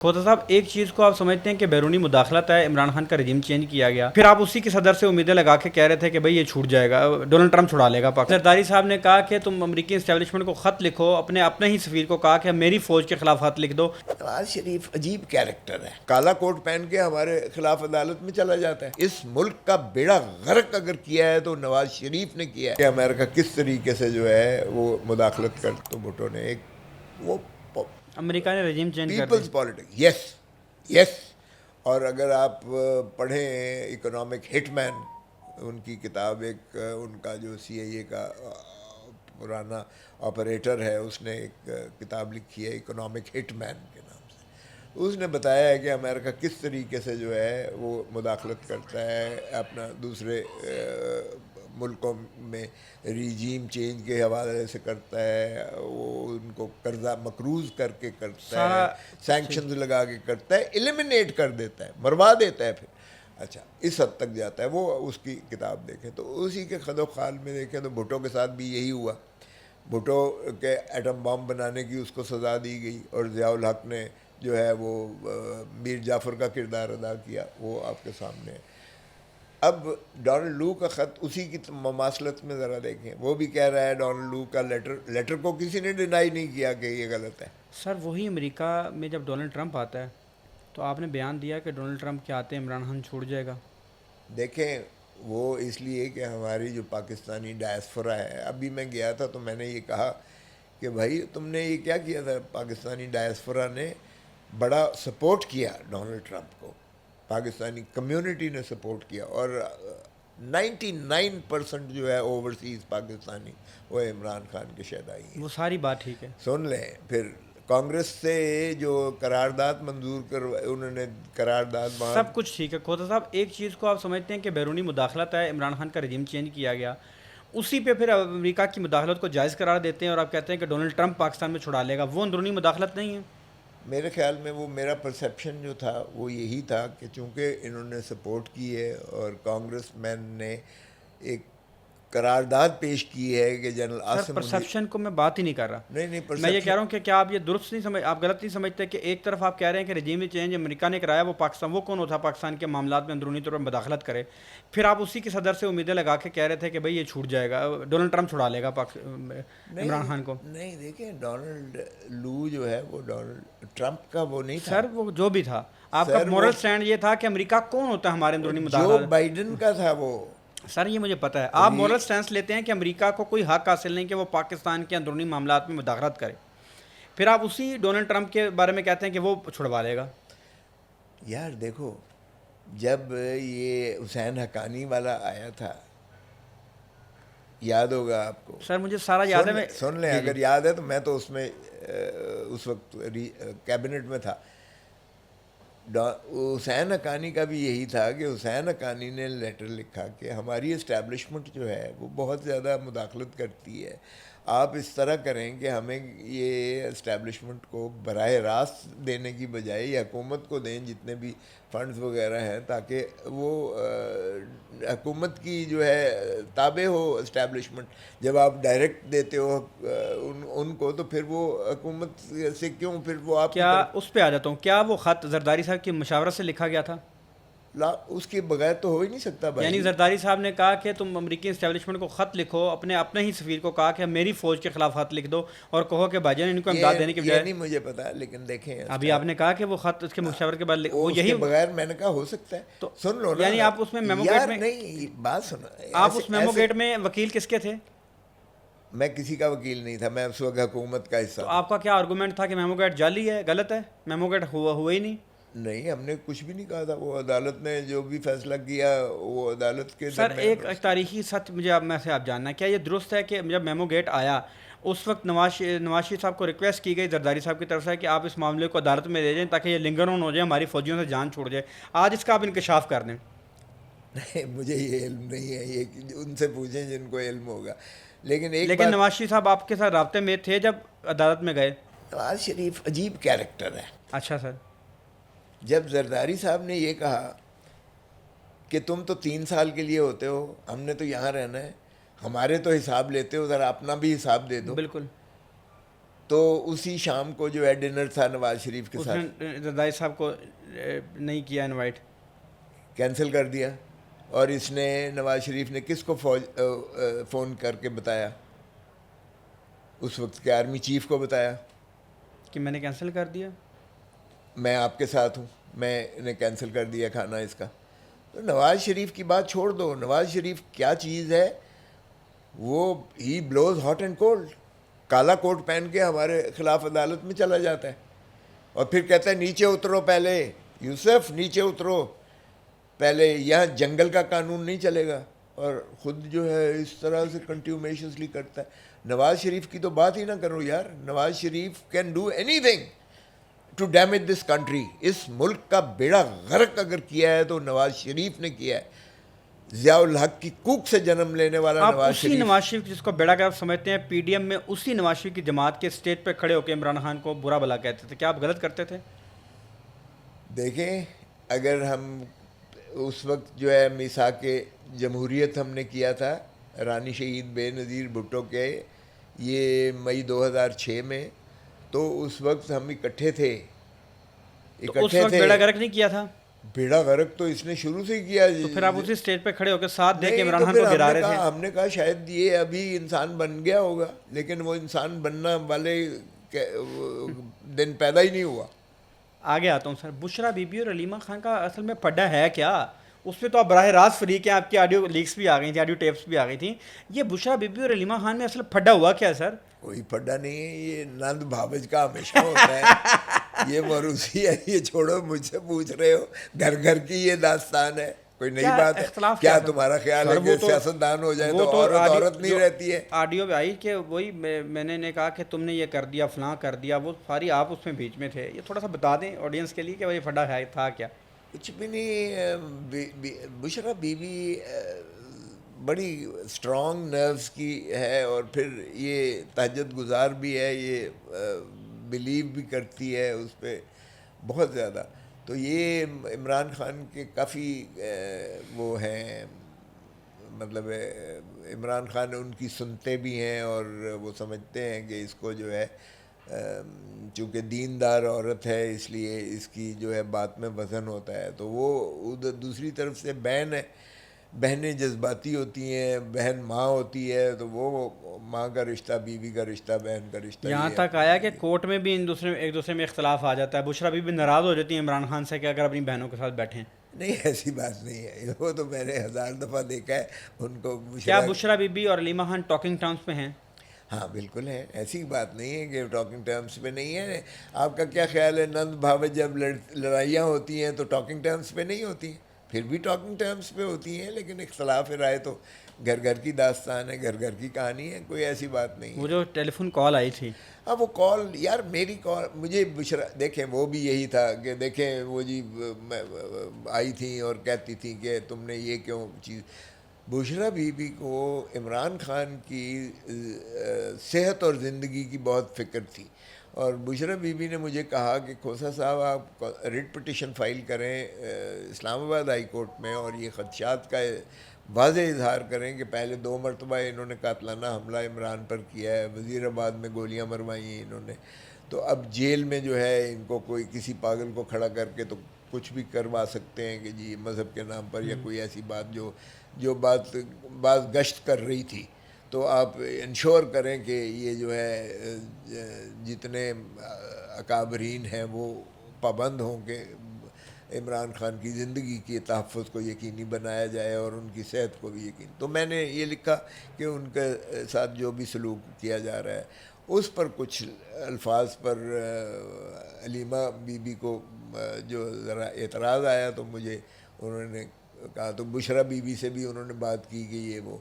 खोता साहब, एक चीज़ को आप समझते हैं कि बैरूनी मुदाखलत है, इमरान खान का रजीम चेंज किया गया, फिर आप उसी की सदर से उम्मीदें लगा के कह रहे थे कि भाई ये छूट जाएगा, डोनाल्ड ट्रंप छुड़ा लेगा पाकिस्तान। जरदारी साहब ने कहा कि तुम अमेरिकी इस्टेब्लिशमेंट को ख़त लिखो, अपने ही सफ़ीर को कहा कि मेरी फ़ौज के खिलाफ ख़त लिख दो। नवाज शरीफ अजीब कैरेक्टर है, काला कोट पहन के हमारे खिलाफ अदालत में चला जाता है। इस मुल्क का बेड़ा गर्क अगर किया है तो नवाज शरीफ ने किया है कि अमेरिका किस तरीके से जो है वो मुदाखलत कर, तो भुट्टो ने एक वो अमेरिका ने रजीम चेंज कर पीपल्स दिया। Politics, yes. और अगर आप पढ़ें इकोनॉमिक हिटमैन, उनकी किताब, एक उनका जो CIA का पुराना ऑपरेटर है, उसने एक किताब लिखी है इकोनॉमिक हिटमैन के नाम से। उसने बताया है कि अमेरिका किस तरीके से जो है वो मुदाखलत करता है, अपना दूसरे मुल्कों में रिजीम चेंज के हवाले से करता है, वो उनको कर्जा मकरूज़ करके करता है, सैंक्शंस लगा के करता है, एलिमिनेट कर देता है, मरवा देता है। फिर अच्छा, इस हद तक जाता है। वो उसकी किताब देखें तो उसी के खदो खाल में देखें तो भुट्टो के साथ भी यही हुआ। भुट्टो के एटम बम बनाने की उसको सज़ा दी गई और ज़ियाउल हक ने जो है वो मीर जाफ़र का किरदार अदा किया, वो आपके सामने है। अब डोनाल्ड लू का ख़त उसी की ममासलत में ज़रा देखें, वो भी कह रहा है डोनाल्ड लू का लेटर को किसी ने डिनाई नहीं किया कि ये गलत है। सर, वही अमेरिका में जब डोनाल्ड ट्रंप आता है तो आपने बयान दिया कि डोनाल्ड ट्रंप के आते इमरान खान छूट जाएगा। देखें, वो इसलिए कि हमारी जो पाकिस्तानी डायस्पोरा है, अभी मैं गया था तो मैंने ये कहा कि भाई तुमने ये क्या किया था, पाकिस्तानी डायस्पोरा ने बड़ा सपोर्ट किया डोनाल्ड ट्रंप को, पाकिस्तानी कम्युनिटी ने सपोर्ट किया, और 99% जो है ओवरसीज़ पाकिस्तानी वो इमरान खान के शहदाई हैं। वो सारी बात ठीक है, सुन लें। फिर कांग्रेस से जो करारदाद मंजूर कर, उन्होंने करारदाद सब कुछ ठीक है। खोता साहब, एक चीज़ को आप समझते हैं कि बैरूनी मुदाखलत है, इमरान खान का रजीम चेंज किया गया, उसी पे फिर अमेरिका की मुदाखलत को जायज़ करार देते हैं और आप कहते हैं कि डोनाल्ड ट्रंप पाकिस्तान में छुड़ा लेगा। वो अंदरूनी मुदाखलत नहीं है? मेरे ख्याल में वो, मेरा परसेप्शन जो था वो यही था कि चूँकि इन्होंने सपोर्ट की है और कांग्रेस मैन ने एक करारदाद पेश की है कि जनरल सर, आसिम परसेप्शन को मैं बात ही नहीं कर रहा। नहीं मैं ये परसेप्शन, कह रहा हूँ कि क्या आप ये दुरुस्त नहीं समझ, आप गलत नहीं समझते कि एक तरफ आप कह रहे हैं कि रजीम चेंज अमेरिका ने कराया, वो पाकिस्तान, वो कौन होता पाकिस्तान के मामलात में अंदरूनी तौर पर मुदाखलत करे, फिर आप उसी की सदर से उम्मीदें लगा के कह रहे थे कि भाई ये छूट जाएगा, डोनाल्ड ट्रंप छुड़ा लेगा इमरान खान को। नहीं देखें, डोनाल्ड लू जो है वो डोनाल्ड ट्रंप का वो नहीं था सर, वो जो भी था, आपका सर, मॉरल स्टैंड ये था कि अमेरिका कौन होता है हमारे अंदरूनी जो मुदाखलत। बाइडन का था वो। सर, ये मुझे पता है, आप मॉरल स्टैंड लेते हैं कि अमेरिका को कोई हक हासिल नहीं कि वो पाकिस्तान के अंदरूनी मामलात में मुदाखलत करे, फिर आप उसी डोनाल्ड ट्रंप के बारे में कहते हैं कि वो छुड़वा लेगा। यार देखो, जब ये हुसैन हक्कानी वाला आया था, याद होगा आपको? सर, मुझे सारा याद है। मैं सुन लें, अगर याद है तो मैं तो उसमें उस वक्त कैबिनेट में था। हुसैन हक्कानी का भी यही था कि हुसैन हक्कानी ने लेटर लिखा कि हमारी इस्टेब्लिशमेंट जो है वो बहुत ज़्यादा मुदाखलत करती है, आप इस तरह करें कि हमें ये इस्टेब्लिशमेंट को बराह रास्त देने की बजाय ये हुकूमत को दें जितने भी फंड्स वगैरह हैं, ताकि वो हुकूमत की जो है ताबे हो इस्टेब्लिशमेंट। जब आप डायरेक्ट देते हो उनको, तो फिर वो हुकूमत से क्यों, फिर वो आप क्या उस पे आ जाता हूँ, क्या वो ख़त जरदारी साहब की मशावरत से लिखा गया था? उसके बगैर तो हो ही नहीं सकता भाई। यानी जरदारी साहब ने कहा कि तुम अमेरिकी इस्टेब्लिशमेंट को ख़त लिखो, अपने ही सफ़ीर को कहा कि मेरी फ़ौज के खिलाफ ख़त लिख दो और कहो कि भाईजान इनको इमदाद देने की ये बजाय। नहीं मुझे पता, लेकिन देखें अभी आपने कहा कि वो ख़त उसके मशावरत के बाद वो उसके यही बगैर मैंने कहा हो सकता है, तो सुन लो ना। यानी आप उसमें मेमोगेट में, नहीं, बात सुनो, आप उस मेमोगेट में वकील किसके थे? मैं किसी का वकील नहीं था, मैं उस वक्त हुकूमत का हिस्सा तो था। आपका क्या आर्गूमेंट था कि मेमोगेट जाली है, गलत है, मेमोगेट हुआ ही नहीं? नहीं, हमने कुछ भी नहीं कहा था, वो अदालत ने जो भी फैसला किया वो अदालत के सर, एक तारीखी सच मुझे आप में से आप जानना है, क्या ये दुरुस्त है कि जब मेमोगेट आया उस वक्त नवाज शरीफ साहब को रिक्वेस्ट की गई जरदारी साहब की तरफ से कि आप इस मामले को अदालत में ले जाएं ताकि ये लिंगर ऑन हो जाए, हमारी फौजियों से जान छूट जाए, आज इसका आप इंकशाफ कर दें? नहीं, मुझे ये इल्म नहीं है, ये उनसे पूछें जिनको इल्म होगा। लेकिन नवाज शरीफ साहब आपके साथ राब्ते में थे जब अदालत में गए? नवाज शरीफ अजीब कैरेक्टर है। अच्छा सर, जब जरदारी साहब ने ये कहा कि तुम तो 3 साल के लिए होते हो, हमने तो यहाँ रहना है, हमारे तो हिसाब लेते हो, ज़रा अपना भी हिसाब दे दो, बिल्कुल। تو اسی شام کو جو ہے ڈنر تھا نواز شریف کے اس ساتھ، نے زرداری صاحب کو نہیں کیا انوائٹ. کینسل کر دیا. اور اس نے نواز شریف نے کس کو فون کر کے بتایا؟ اس وقت کے آرمی چیف کو بتایا کہ میں نے کینسل کر دیا. میں آپ کے ساتھ ہوں، میں نے کینسل کر دیا کھانا اس کا. تو نواز شریف کی بات چھوڑ دو، نواز شریف کیا چیز ہے، وہ ہی بلوز ہاٹ اینڈ کولڈ. کالا کوٹ پہن کے ہمارے خلاف عدالت میں چلا جاتا ہے اور پھر کہتا ہے نیچے اترو پہلے، یوسف نیچے اترو پہلے، یہاں جنگل کا قانون نہیں چلے گا، اور خود جو ہے اس طرح سے کنٹیومیشنسلی کرتا ہے. نواز شریف کی تو بات ہی نہ کرو یار. Nawaz Sharif can do anything to damage this country. اس ملک کا بیڑا غرق اگر کیا ہے تو نواز شریف نے کیا ہے. ضیاء الحق کی کوک سے جنم لینے والا آپ نواز اسی شریف. نواز شریف جس کو بیڑا گرک سمجھتے ہیں، پی ڈی ایم میں اسی نواز شریف کی جماعت کے اسٹیج پہ کھڑے ہو کے عمران خان کو برا بھلا کہتے تھے. کیا آپ غلط کرتے تھے؟ دیکھیں، اگر ہم اس وقت جو ہے میثاق جمہوریت ہم نے کیا تھا رانی شہید بے نظیر بھٹو کے، یہ مئی 2006 میں، تو اس وقت ہم اکٹھے تھے. تو اس وقت بیڑا گرک نہیں کیا تھا؟ بیڑا غرق تو اس نے شروع سے کیا. تو پھر آپ اسی اسٹیج پہ کھڑے ہو کے ساتھ دے کے نہیں عمران تو خان پھر کو گرا رہے تھے. ہم نے کہا شاید یہ ابھی انسان بن گیا ہوگا، لیکن وہ انسان بننا والے دن پیدا ہی نہیں ہوا. آگے آتا ہوں سر. بشرا بی بی اور علیمہ خان کا اصل میں پڈا ہے کیا؟ اس پہ تو آپ براہ راست فریق ہیں، آپ کی آڈیو لیکس بھی آ گئی تھیں، آڈیو ٹیپس بھی آ گئی تھیں. یہ بشرا بی بی اور علیمہ خان میں اصل پھڈا ہوا کیا سر؟ کوئی پھڈا نہیں ہے، یہ نند بھاوج کا ہمیشہ ہوتا ہے. یہ موروثی ہے، یہ چھوڑو، مجھ سے پوچھ رہے ہو، گھر گھر کی یہ داستان ہے، کوئی نئی بات ہے کیا؟ تمہارا خیال ہے کہ سیاستدان ہو جائے تو عورت نہیں رہتی ہے؟ آڈیو میں آئی کہ وہی میں نے کہا کہ تم نے یہ کر دیا، فلاں کر دیا، وہ ساری آپ اس میں بیچ میں تھے. یہ تھوڑا سا بتا دیں آڈینس کے لیے کہ یہ پھڈا ہے تھا کیا؟ کچھ بھی نہیں. بشرا بی بی بڑی اسٹرانگ نروس کی ہے، اور پھر یہ تہجد گزار بھی ہے، یہ بلیو بھی کرتی ہے اس پہ بہت زیادہ. تو یہ عمران خان کے کافی وہ ہیں، مطلب عمران خان ان کی سنتے بھی ہیں، اور وہ سمجھتے ہیں کہ اس کو جو ہے چونکہ دیندار عورت ہے اس لیے اس کی جو ہے بات میں وزن ہوتا ہے. تو وہ ادھر دوسری طرف سے بہن ہے، بہنیں جذباتی ہوتی ہیں، بہن ماں ہوتی ہے، تو وہ ماں کا رشتہ، بیوی کا رشتہ، بہن کا رشتہ. یہاں تک آیا کہ کورٹ میں بھی ایک دوسرے میں اختلاف آ جاتا ہے. بشرا بی بی ناراض ہو جاتی ہیں عمران خان سے کہ اگر اپنی بہنوں کے ساتھ بیٹھیں. نہیں، ایسی بات نہیں ہے، وہ تو میں نے 1000 دفعہ دیکھا ہے ان کو. کیا بشرا بی بی اور علیمہ خان ٹاکنگ ٹرمز پہ ہیں؟ ہاں بالکل ہے، ایسی بات نہیں ہے کہ ٹاکنگ ٹرمز پہ نہیں ہے. آپ کا کیا خیال ہے، نند بھاوج جب لڑائیاں ہوتی ہیں تو ٹاکنگ ٹرمز پہ نہیں ہوتی؟ پھر بھی ٹاکنگ ٹرمز پہ ہوتی ہیں، لیکن اختلاف رائے تو گھر گھر کی داستان ہے، گھر گھر کی کہانی ہے، کوئی ایسی بات نہیں ہے. وہ جو ٹیلی فون کال آئی تھی، اب وہ کال یار میری کال مجھے بشرا، دیکھیں وہ بھی یہی تھا کہ دیکھیں وہ جی آئی تھیں اور کہتی تھیں کہ تم نے یہ کیوں چیز. بشرا بی بی کو عمران خان کی صحت اور زندگی کی بہت فکر تھی، اور بشرا بی بی نے مجھے کہا کہ کھوسا صاحب آپ ریٹ پٹیشن فائل کریں اسلام آباد ہائی کورٹ میں، اور یہ خدشات کا واضح اظہار کریں کہ پہلے 2 مرتبہ انہوں نے قاتلانہ حملہ عمران پر کیا ہے، وزیر آباد میں گولیاں مروائی ہیں انہوں نے، تو اب جیل میں جو ہے ان کو کوئی کسی پاگل کو کھڑا کر کے تو کچھ بھی کروا سکتے ہیں کہ جی مذہب کے نام پر، یا کوئی ایسی بات جو بات گشت کر رہی تھی. تو آپ انشور کریں کہ یہ جو ہے جتنے اکابرین ہیں وہ پابند ہوں کہ عمران خان کی زندگی کے تحفظ کو یقینی بنایا جائے اور ان کی صحت کو بھی یقینی. تو میں نے یہ لکھا کہ ان کے ساتھ جو بھی سلوک کیا جا رہا ہے اس پر کچھ الفاظ پر علیمہ بی بی کو جو ذرا اعتراض آیا، تو مجھے انہوں نے کہا، تو بشرا بی بی سے بھی انہوں نے بات کی کہ یہ وہ.